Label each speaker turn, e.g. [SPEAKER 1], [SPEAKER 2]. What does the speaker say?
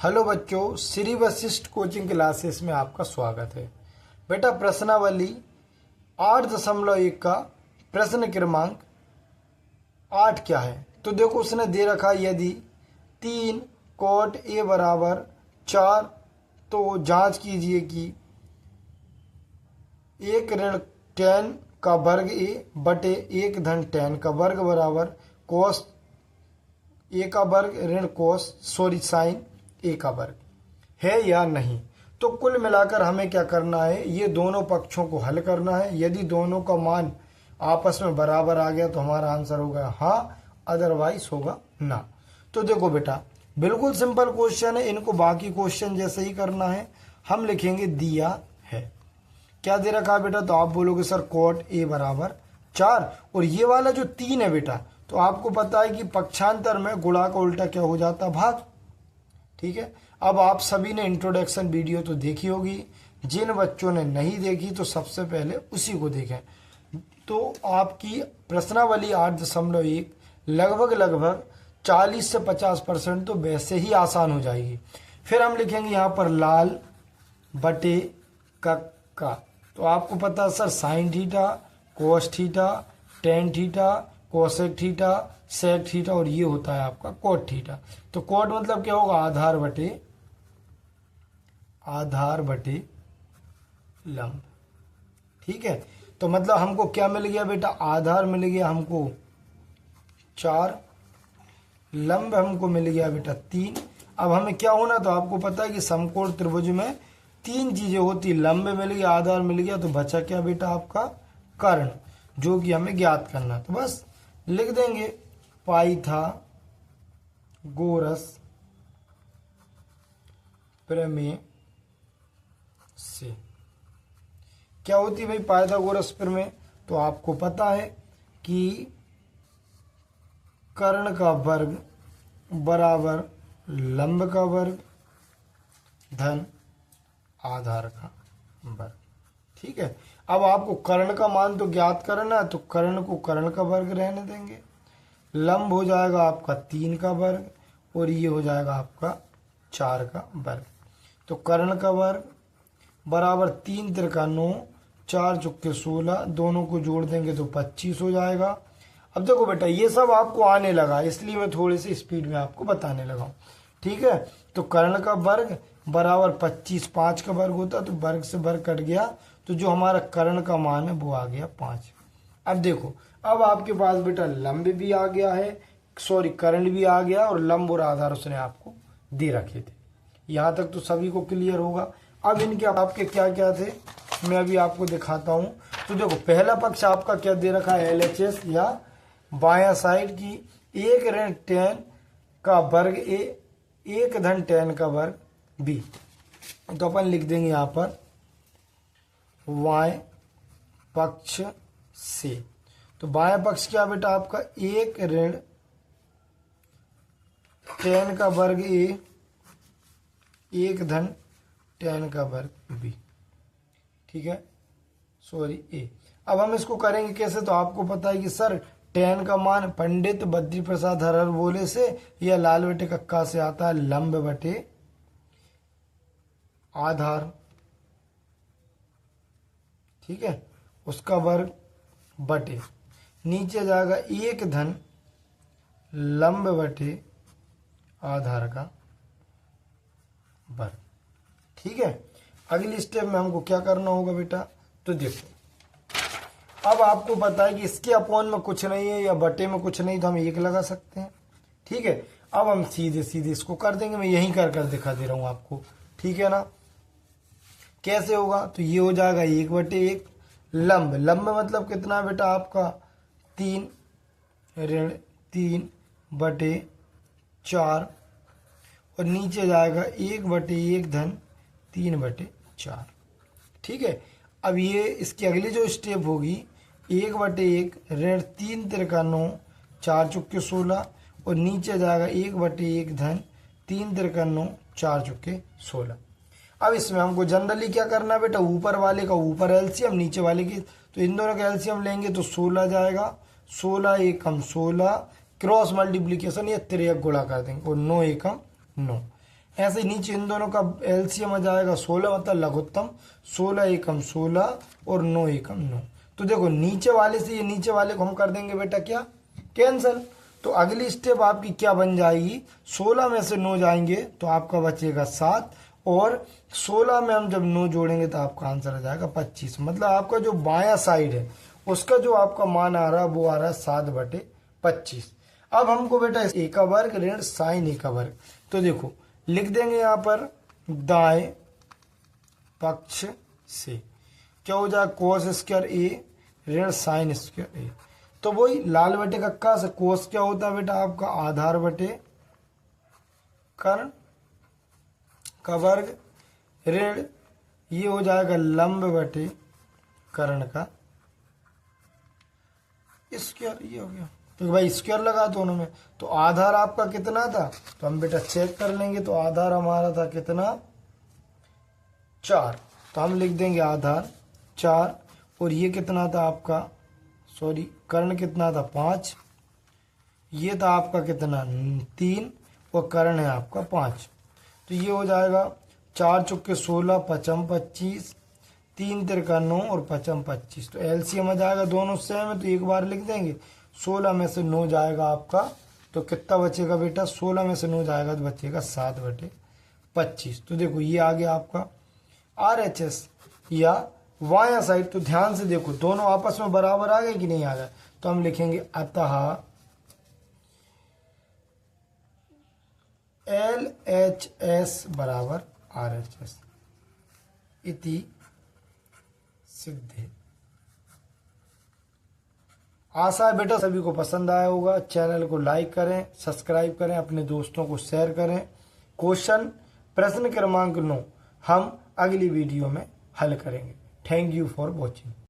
[SPEAKER 1] Hello बच्चों, Shri Vashishtha coaching classes में आपका स्वागत है। बेटा प्रश्नावली 8.1 का प्रश्न क्रमांक 8 क्या है? तो देखो उसने दे रखा यदि 3 cot a बराबर 4 तो जांच कीजिए कि 1 ऋण tan का वर्ग a बटे 1 धन tan का वर्ग बराबर cos a का वर्ग ऋण साइन ए का वर्ग है या नहीं। तो कुल मिलाकर हमें क्या करना है, ये दोनों पक्षों को हल करना है। यदि दोनों का मान आपस में बराबर आ गया तो हमारा आंसर होगा हाँ, अदरवाइज होगा ना। तो देखो बेटा बिल्कुल सिंपल क्वेश्चन है, इनको बाकी क्वेश्चन जैसे ही करना है। हम लिखेंगे दिया है, क्या दे रखा है बेटा? तो आप बोलोगे सर cot a बराबर 4 और ये वाला जो 3 है बेटा, तो आपको पता है कि पक्षांतर में गुणा का उल्टा क्या हो जाता है? भाग। ठीक है, अब आप सभी ने इंट्रोडक्शन वीडियो तो देखी होगी, जिन बच्चों ने नहीं देखी तो सबसे पहले उसी को देखें। तो आपकी प्रश्नावली 8.1 लगभग 40 से 50% तो वैसे ही आसान हो जाएगी। फिर हम लिखेंगे यहाँ पर लाल बटे का। तो आपको पता है sir sine theta, cos theta, tan theta, cosec theta, sec theta और ये होता है आपका कोट थीटा। तो कोट मतलब क्या होगा? आधार बटे लंब। ठीक है, तो मतलब हमको क्या मिल गया बेटा? आधार मिल गया हमको 4, लंब हमको मिल गया बेटा 3। अब हमें क्या होना? तो आपको पता है कि समकोण त्रिभुज में 3 चीजें होती, लंब मिल गया, आधार मिल गया, तो बचा क्या बेटा? आपका कर्ण, जो कि हमें ज्ञात करना। तो बस लिख देंगे पाइथागोरस प्रमेय से। क्या होती है भाई पाइथागोरस प्रमेय? तो आपको पता है कि कर्ण का वर्ग बराबर लंब का वर्ग धन आधार का वर्ग। ठीक है, अब आपको कर्ण का मान तो ज्ञात करना है, तो कर्ण को कर्ण का वर्ग रहने देंगे। लंब हो जाएगा आपका 3 का वर्ग और ये हो जाएगा आपका 4 का वर्ग। तो कर्ण का वर्ग बराबर 3 त्रिका 9, 4 चुक्के 16, दोनों को जोड़ देंगे तो 25 हो जाएगा। अब देखो बेटा ये सब आपको आने लगा, इसलिए मैं थोड़ी सी स्पीड में आपको बताने लगा हूँ। ठीक है, तो कर्ण का वर्ग बराबर 25, 5 का वर्ग होता है तो वर्ग से वर्ग कट गया, तो जो हमारा कर्ण का मान है वो आ गया 5। अब देखो, अब आपके पास बेटा लंब भी आ गया है, कर्ण भी आ गया और लंब और आधार उसने आपको दे रखे थे। यहाँ तक तो सभी को क्लियर होगा। अब इनके आपके क्या क्या थे मैं अभी आपको दिखाता हूँ। तो देखो पहला पक्ष आपका क्या दे रखा है? LHS या बायां साइड की 1 ऋण tan का वर्ग a, 1 धन tan का वर्ग b। तो अपन लिख देंगे यहाँ पर y पक्ष से। तो बायां पक्ष क्या बेटा आपका? 1 ऋण tan का वर्ग a, 1 धन tan का वर्ग b। ठीक है, a। अब हम इसको करेंगे कैसे? तो आपको पता है कि सर tan का मान पंडित बद्री प्रसाद हरहर बोले से या लाल बटे कक्का से आता है लंब बटे आधार। ठीक है, उसका वर्ग बटे नीचे जाएगा 1 धन लंब बटे आधार का वर्ग। ठीक है, अगली स्टेप में हमको क्या करना होगा बेटा? तो देखो अब आपको पता है कि इसके अपॉन में कुछ नहीं है या बटे में कुछ नहीं, तो हम 1 लगा सकते हैं। ठीक है, अब हम सीधे सीधे इसको कर देंगे, मैं यहीं कर दिखा दे रहा हूं आपको। ठीक है ना, कैसे होगा? तो ये हो जाएगा 1/1 लंब। लंब मतलब कितना है बेटा आपका? 3 ऋण 3/4 और नीचे जाएगा 1/1 धन 3/4। ठीक है, अब ये इसकी अगली जो स्टेप होगी 1/1 ऋण 3 त्रिका 9, 4 चुक्के 16 और नीचे जाएगा 1/1 धन 3 त्रिका 9, 4 चुक्के 16। अब इसमें हमको जनरली क्या करना है बेटा? ऊपर वाले का ऊपर एलसीएम, नीचे वाले की, तो इन दोनों का एलसीएम लेंगे तो 16 जाएगा। 16 एकम 16, क्रॉस मल्टीप्लीकेशन या 3 गुणा कर देंगे और 9 एकम 9। ऐसे नीचे इन दोनों का एलसीएम आ जाएगा 16, मतलब लघुत्तम 16 एकम 16 और 9 एकम 9। तो देखो नीचे वाले से ये नीचे वाले को हम कर देंगे बेटा क्या, कैंसल। तो अगली स्टेप आपकी क्या बन जाएगी, 16 में से 9 जाएंगे तो आपका बचेगा 7, और 16 में हम जब 9 जोड़ेंगे तो आपका आंसर आ जाएगा 25। मतलब आपका जो बायां साइड है उसका जो आपका मान आ रहा है वो आ रहा है 7/25। अब हमको बेटा ए का वर्ग ऋण साइन ए का वर्ग, तो देखो लिख देंगे यहाँ पर दाएं पक्ष से क्या हो जाए, कोस स्क्वायर ए ऋण साइन स्क्वायर ए। तो वही लाल बटे कक्का से कोस क्या होता है बेटा आपका आधार बटे कर्ण का वर्ग ऋण ये हो जाएगा लंब बटे कर्ण का स्क्वायर, ये हो गया। तो भाई स्क्वायर लगा दोनों में, तो आधार आपका कितना था, तो हम बेटा चेक कर लेंगे। तो आधार हमारा था कितना 4, तो हम लिख देंगे आधार 4, और ये कितना था आपका, सॉरी कर्ण कितना था 5, ये था आपका कितना 3, और कर्ण है आपका 5। तो ये हो जाएगा 4 चुके 16 पचम 25, 3 तिरका 9 और पचम 25। तो एलसीएम आ जाएगा दोनों सेम है, तो एक बार लिख देंगे। 16 में से 9 जाएगा आपका तो कितना बचेगा बेटा, 16 में से 9 जाएगा तो बचेगा 7/25। तो देखो ये आ गया आपका RHS या वाया साइड। तो ध्यान से देखो दोनों आपस में बराबर आ गए कि नहीं आ गए, तो हम लिखेंगे अतः LHS बराबर RHS इति सिद्धे। आशा है बेटा सभी को पसंद आया होगा। चैनल को लाइक करें, सब्सक्राइब करें, अपने दोस्तों को शेयर करें। क्वेश्चन प्रश्न क्रमांक 9 हम अगली वीडियो में हल करेंगे। Thank you for watching.